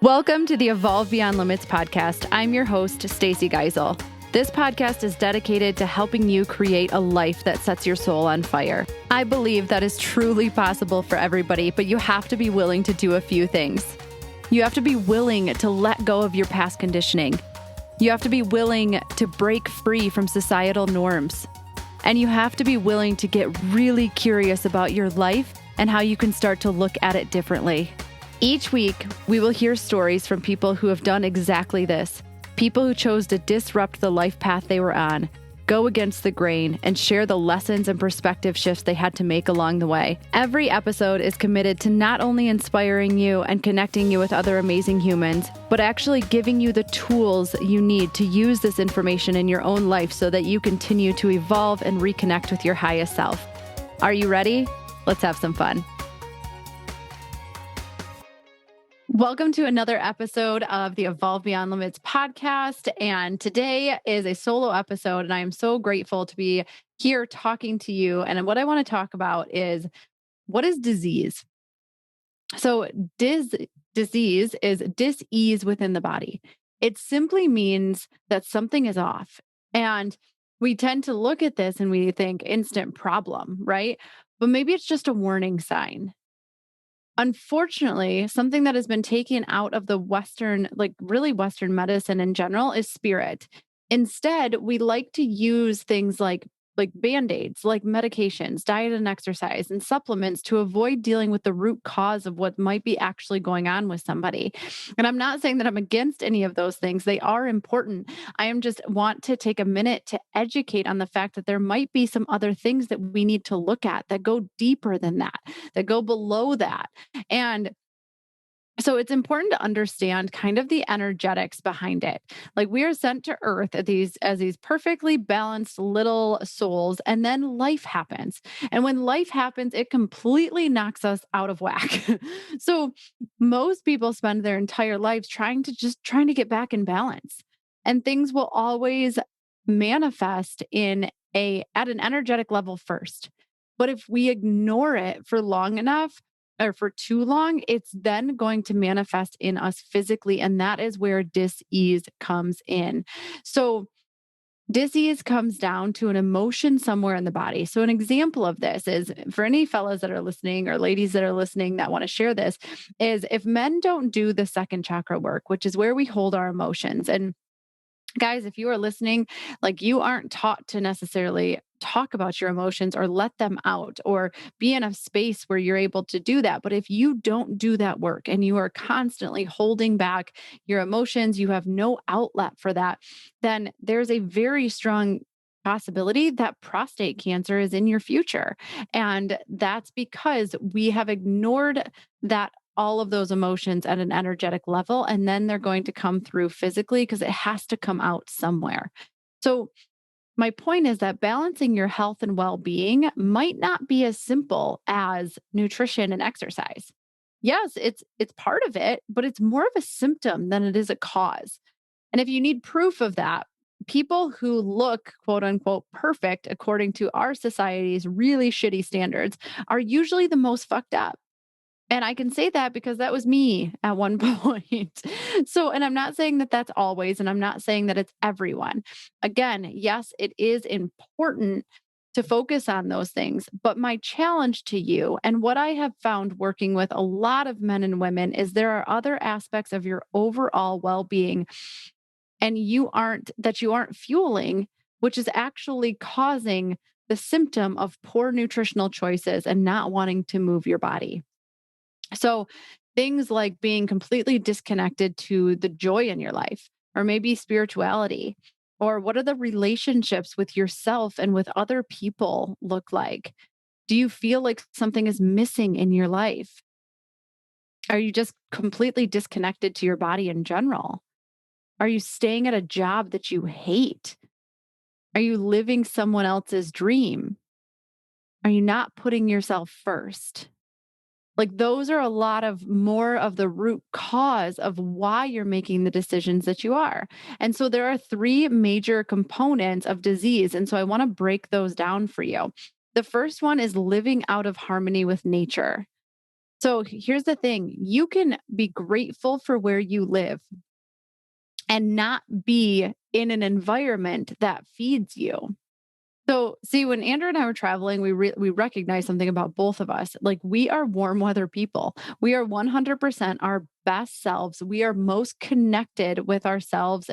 Welcome to the Evolve Beyond Limits podcast. I'm your host, Stacey Geisel. This podcast is dedicated to helping you create a life that sets your soul on fire. I believe that is truly possible for everybody, but you have to be willing to do a few things. You have to be willing to let go of your past conditioning. You have to be willing to break free from societal norms. And you have to be willing to get really curious about your life and how you can start to look at it differently. Each week, we will hear stories from people who have done exactly this. People who chose to disrupt the life path they were on, go against the grain, and share the lessons and perspective shifts they had to make along the way. Every episode is committed to not only inspiring you and connecting you with other amazing humans, but actually giving you the tools you need to use this information in your own life so that you continue to evolve and reconnect with your highest self. Are you ready? Let's have some fun. Welcome to another episode of the Evolve Beyond Limits podcast. And today is a solo episode, and I am so grateful to be here talking to you. And what I want to talk about is, what is disease? So disease is dis-ease within the body. It simply means that something is off. And we tend to look at this and we think instant problem, right? But maybe it's just a warning sign. Unfortunately, something that has been taken out of the Western, really Western medicine in general, is spirit. Instead, we like to use things like Band-Aids, like medications, diet and exercise, and supplements to avoid dealing with the root cause of what might be actually going on with somebody. And I'm not saying that I'm against any of those things. They are important. I am just want to take a minute to educate on the fact that there might be some other things that we need to look at that go deeper than that go below that. And so it's important to understand kind of the energetics behind it. Like, we are sent to earth as these perfectly balanced little souls, and then life happens. And when life happens, it completely knocks us out of whack. So most people spend their entire lives trying to get back in balance. And things will always manifest at an energetic level first. But if we ignore it for long enough, or for too long, it's then going to manifest in us physically. And that is where dis-ease comes in. So dis-ease comes down to an emotion somewhere in the body. So an example of this is, for any fellas that are listening or ladies that are listening that want to share this, is if men don't do the second chakra work, which is where we hold our emotions. And guys, if you are listening, you aren't taught to necessarily talk about your emotions or let them out or be in a space where you're able to do that. But if you don't do that work and you are constantly holding back your emotions, you have no outlet for that, then there's a very strong possibility that prostate cancer is in your future. And that's because we have ignored that all of those emotions at an energetic level, and then they're going to come through physically because it has to come out somewhere. So my point is that balancing your health and well-being might not be as simple as nutrition and exercise. Yes, it's part of it, but it's more of a symptom than it is a cause. And if you need proof of that, people who look quote unquote perfect according to our society's really shitty standards are usually the most fucked up. And I can say that because that was me at one point. So, and I'm not saying that that's always, and I'm not saying that it's everyone. Again, yes, it is important to focus on those things. But my challenge to you, and what I have found working with a lot of men and women, is there are other aspects of your overall well-being and you aren't fueling, which is actually causing the symptom of poor nutritional choices and not wanting to move your body. So things like being completely disconnected to the joy in your life, or maybe spirituality, or what are the relationships with yourself and with other people look like? Do you feel like something is missing in your life? Are you just completely disconnected to your body in general? Are you staying at a job that you hate? Are you living someone else's dream? Are you not putting yourself first? Those are a lot of more of the root cause of why you're making the decisions that you are. And so there are three major components of disease. And so I want to break those down for you. The first one is living out of harmony with nature. So here's the thing, you can be grateful for where you live and not be in an environment that feeds you. So, see, when Andrew and I were traveling, we recognized something about both of us. Like, we are warm weather people. We are 100% our best selves. We are most connected with ourselves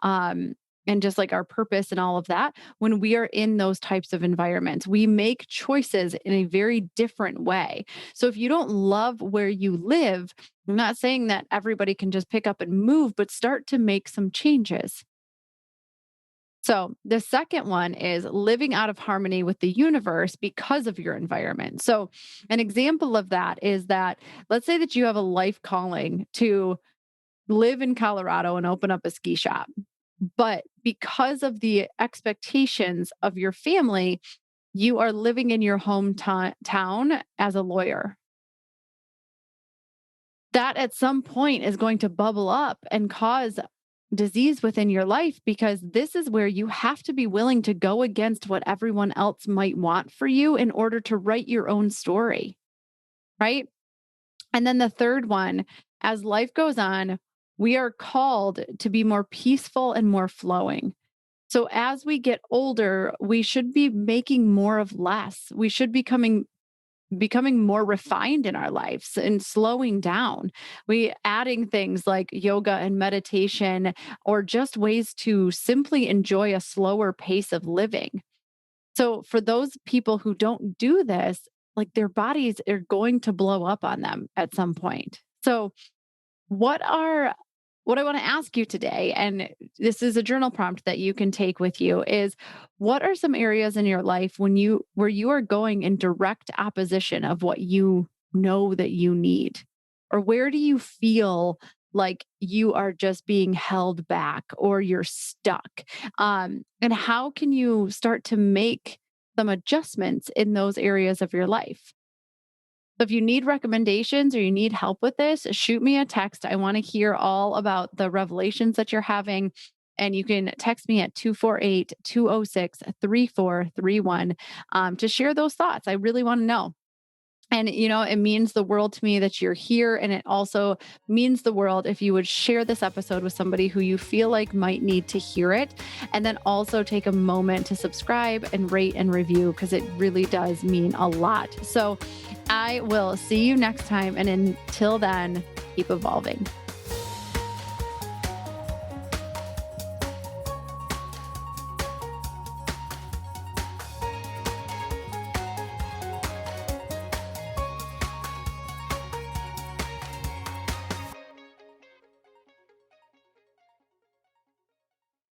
um and just like our purpose and all of that when we are in those types of environments. We make choices in a very different way. So if you don't love where you live, I'm not saying that everybody can just pick up and move, but start to make some changes. So, the second one is living out of harmony with the universe because of your environment. So, an example of that is that let's say that you have a life calling to live in Colorado and open up a ski shop. But because of the expectations of your family, you are living in your hometown town as a lawyer. That at some point is going to bubble up and cause disease within your life because this is where you have to be willing to go against what everyone else might want for you in order to write your own story, right? And then the third one, as life goes on, we are called to be more peaceful and more flowing. So as we get older, we should be making more of less. We should becoming more refined in our lives and slowing down. We adding things like yoga and meditation or just ways to simply enjoy a slower pace of living. So for those people who don't do this, like their bodies are going to blow up on them at some point. So what are what I want to ask you today, and this is a journal prompt that you can take with you, is what are some areas in your life where you are going in direct opposition of what you know that you need? Or where do you feel like you are just being held back or you're stuck? And how can you start to make some adjustments in those areas of your life? So if you need recommendations or you need help with this, shoot me a text. I want to hear all about the revelations that you're having. And you can text me at 248 206 3431 to share those thoughts. I really want to know. And, it means the world to me that you're here. And it also means the world if you would share this episode with somebody who you feel like might need to hear it. And then also take a moment to subscribe and rate and review because it really does mean a lot. So I will see you next time. And until then, keep evolving.